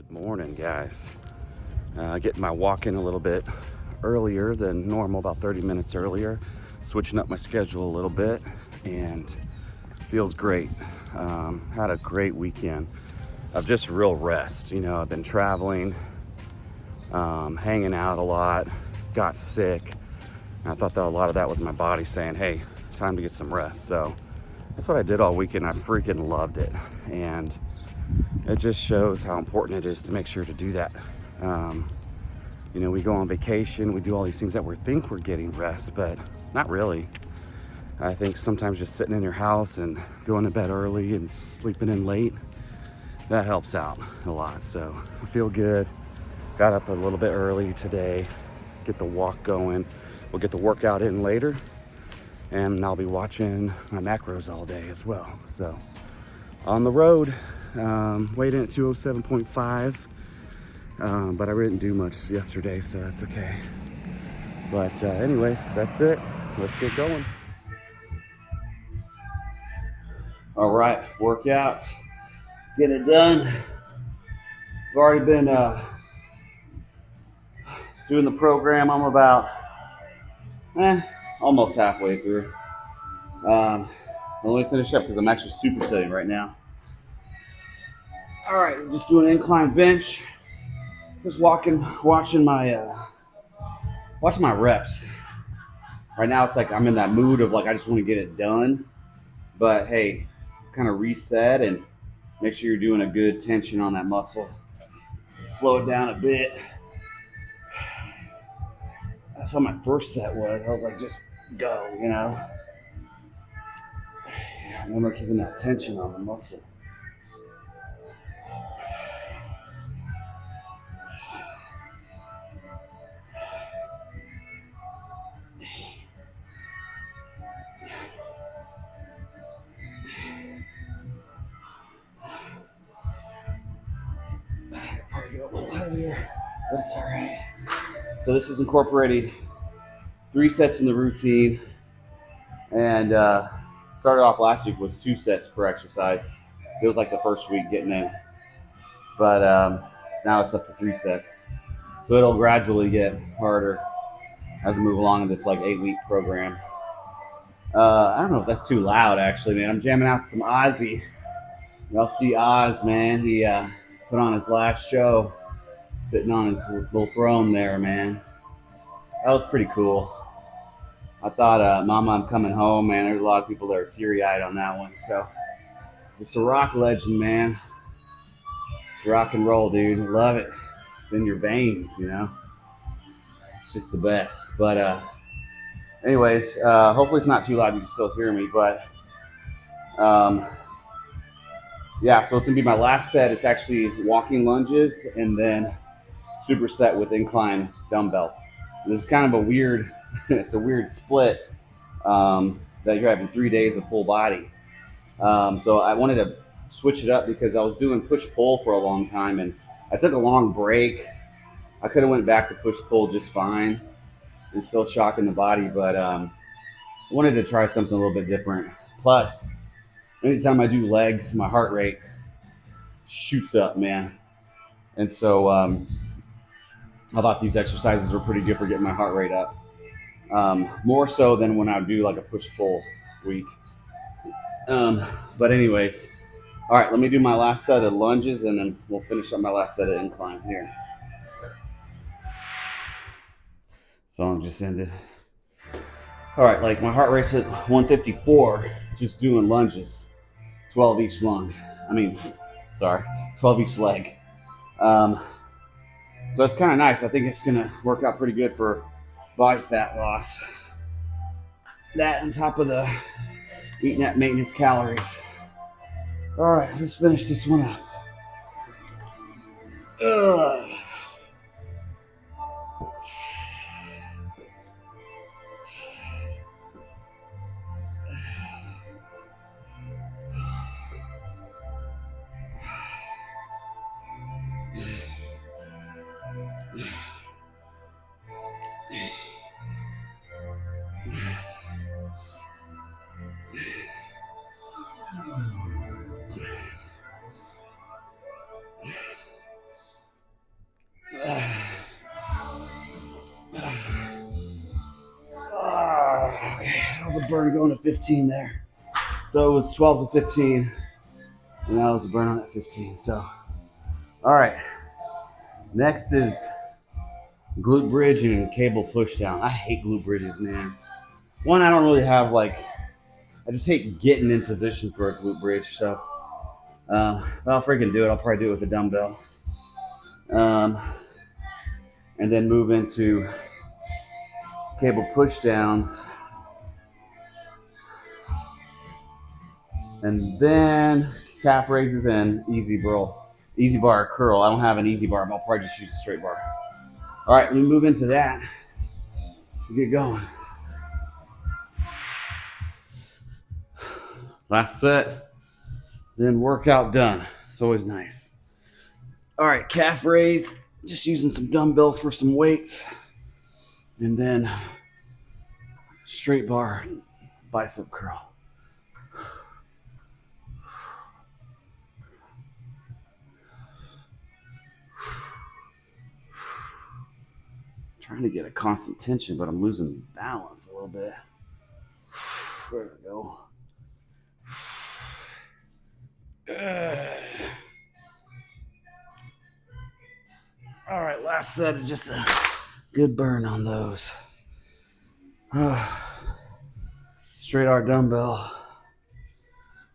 Good morning, guys. Getting my walk in a little bit earlier than normal, about 30 minutes earlier. Switching up my schedule a little bit, and feels great. Had a great weekend of just real rest. You know, I've been traveling, hanging out a lot, got sick. And I thought that a lot of that was my body saying, hey, time to get some rest. So that's what I did all weekend. I freaking loved it. And it just shows how important it is to make sure to do that. You know, we go on vacation, we do all these things that we think we're getting rest, but not really. I think sometimes just sitting in your house and going to bed early and sleeping in late, that helps out a lot. So I feel good. Got up a little bit early today, get the walk going. We'll get the workout in later, and I'll be watching my macros all day as well. So on the road, weighed in at 207.5, but I didn't do much yesterday, so that's okay. But anyways, that's it. Let's get going. All right, workout, get it done. I've already been doing the program. I'm about almost halfway through. Let me finish up because I'm actually supersetting right now. All right, I'm just doing an incline bench. Just watching my reps. Right now, it's like I'm in that mood of like I just want to get it done. But hey, kind of reset and make sure you're doing a good tension on that muscle. Slow it down a bit. That's how my first set was. I was like, just go, you know. I remember keeping that tension on the muscle. Probably go a little heavier. That's all right. So this is incorporating 3 sets in the routine, and started off last week was 2 sets per exercise. It was like the first week getting in, but now it's up to 3 sets. So it'll gradually get harder as we move along in this like 8-week program. I don't know if that's too loud, actually, man. I'm jamming out some Ozzy. Y'all see Oz, man. He put on his last show, sitting on his little throne there, man. That was pretty cool. I thought, Mama, I'm Coming Home, man. There's a lot of people that are teary-eyed on that one. So, just a rock legend, man. It's rock and roll, dude. Love it. It's in your veins, you know. It's just the best. But anyways, hopefully it's not too loud. You can still hear me. But yeah, so it's gonna be my last set. It's actually walking lunges and then superset with incline dumbbells. This is kind of a weird. It's a weird split that you're having 3 days of full body. So I wanted to switch it up because I was doing push-pull for a long time, and I took a long break. I could have went back to push-pull just fine and still shocking the body, but I wanted to try something a little bit different. Plus, anytime I do legs, my heart rate shoots up, man. And so I thought these exercises were pretty good for getting my heart rate up. More so than when I do like a push-pull week. But anyways, all right, let me do my last set of lunges, and then we'll finish up my last set of incline here. Song just ended. All right, like my heart rate's at 154, just doing lunges, 12 each lung. 12 each leg. So it's kind of nice. I think it's gonna work out pretty good for body fat loss. That on top of the eating at maintenance calories. All right, let's finish this one up. Ugh. was a burn going to 15 there. So it was 12 to 15, and that was a burn on that 15. So, all right. Next is glute bridge and cable push down. I hate glute bridges, man. One, I don't really have I just hate getting in position for a glute bridge. So, I'll freaking do it. I'll probably do it with a dumbbell. And then move into cable push downs. And then calf raises and easy bar curl. I don't have an easy bar, but I'll probably just use a straight bar. All right, let me move into that. Get going. Last set, then workout done. It's always nice. All right, calf raise, just using some dumbbells for some weights. And then straight bar bicep curl. Trying to get a constant tension, but I'm losing balance a little bit. There we go. All right, last set is just a good burn on those. Straight arm dumbbell,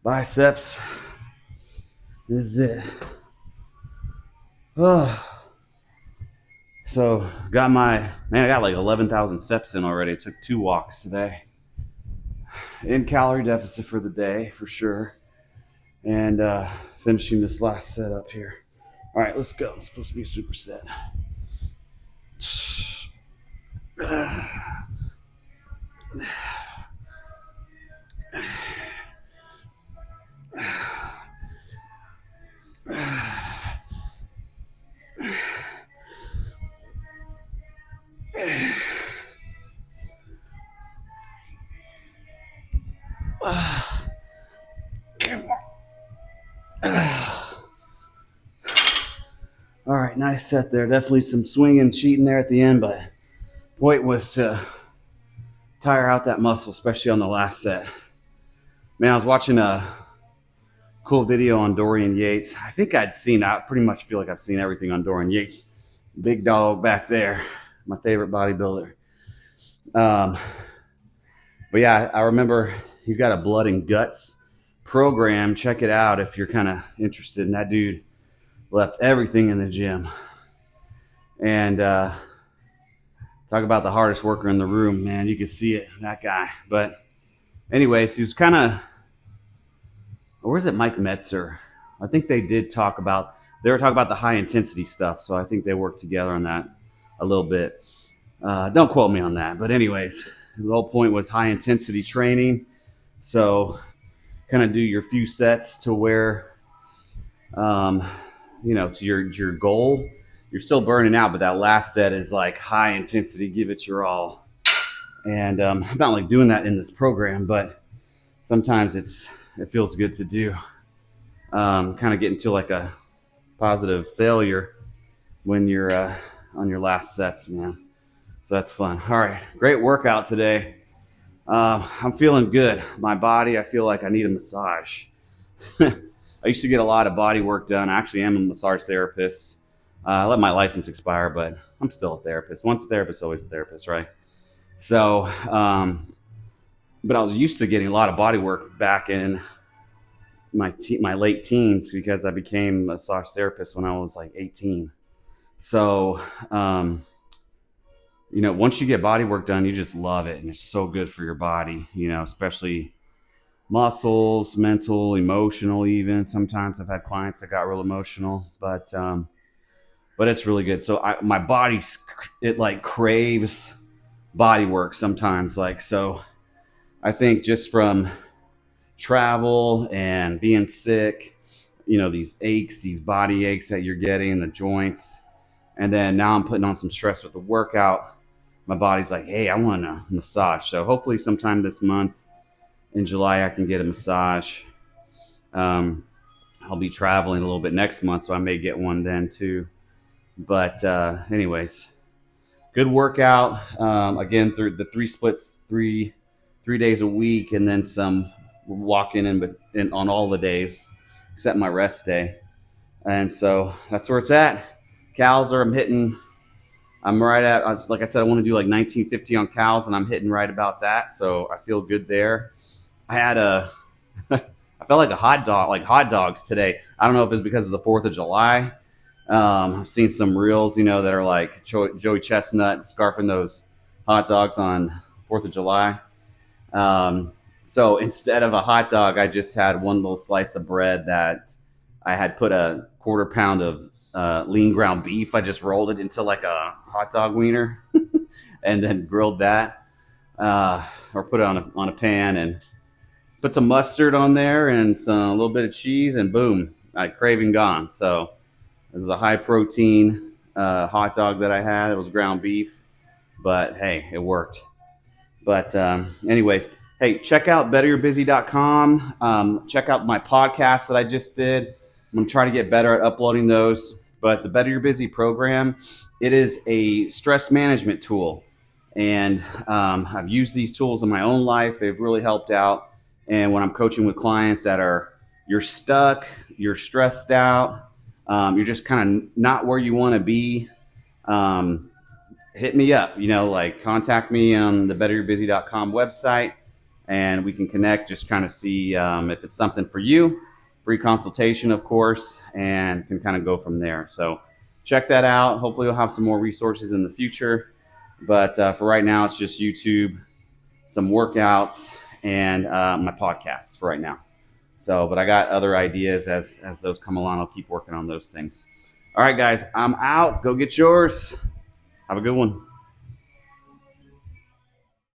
biceps. This is it. So I got like 11,000 steps in already. I took 2 walks today. In calorie deficit for the day, for sure. And finishing this last set up here. All right, let's go. It's supposed to be a superset. All right, nice set there. Definitely some swinging, cheating there at the end, but point was to tire out that muscle, especially on the last set. Man, I was watching a cool video on Dorian Yates. I pretty much feel like I've seen everything on Dorian Yates. Big dog back there, my favorite bodybuilder. But yeah, I remember he's got a blood and guts program. Check it out if you're kind of interested. And that dude left everything in the gym. And talk about the hardest worker in the room, man. You could see it, that guy. But anyways, he was kind of, or is it Mike Metzer? I think they were talking about the high intensity stuff. So I think they worked together on that a little bit. Don't quote me on that. But anyways, the whole point was high intensity training. So kind of do your few sets to where, to your goal. You're still burning out, but that last set is like high intensity, give it your all. And I'm not like doing that in this program, but sometimes it feels good to do. Kind of get into like a positive failure when you're on your last sets, man. So that's fun. All right, great workout today. I'm feeling good. My body, I feel like I need a massage. I used to get a lot of body work done. I actually am a massage therapist. I let my license expire, but I'm still a therapist. Once a therapist, always a therapist, right? So, but I was used to getting a lot of body work back in my late teens because I became a massage therapist when I was like 18. So, once you get body work done, you just love it. And it's so good for your body, especially muscles, mental, emotional, even. Sometimes I've had clients that got real emotional, but it's really good. So my body, it like craves body work sometimes. So I think just from travel and being sick, these body aches that you're getting, the joints, and then now I'm putting on some stress with the workout. My body's like, hey, I want a massage. So hopefully sometime this month in July, I can get a massage. I'll be traveling a little bit next month, so I may get one then too. But anyways, good workout. Again, through the 3 splits, 3 3 days a week, and then some walking in on all the days except my rest day. And so that's where it's at. Cows are, I'm right at, like I said, I want to do like 1950 on cows, and I'm hitting right about that. So I feel good there. I had I felt like a hot dog, like hot dogs today. I don't know if it's because of the 4th of July. I've seen some reels, that are like Joey Chestnut scarfing those hot dogs on 4th of July. So instead of a hot dog, I just had one little slice of bread that I had put a quarter pound of lean ground beef. I just rolled it into like a hot dog wiener and then grilled that, or put it on a pan and put some mustard on there and a little bit of cheese, and boom, craving gone. So this is a high protein hot dog that I had. It was ground beef, but hey, it worked. But anyways, hey, check out betteryourbusy.com. Check out my podcast that I just did. I'm going to try to get better at uploading those. But the Better Your Busy program, it is a stress management tool. And I've used these tools in my own life. They've really helped out. And when I'm coaching with clients you're stuck, you're stressed out, you're just kind of not where you want to be, hit me up, like contact me on the betteryourbusy.com website, and we can connect, just kind of see if it's something for you. Free consultation, of course, and can kind of go from there. So check that out. Hopefully we'll have some more resources in the future. But for right now, it's just YouTube, some workouts, and my podcasts for right now. So, but I got other ideas as those come along. I'll keep working on those things. All right, guys, I'm out. Go get yours. Have a good one.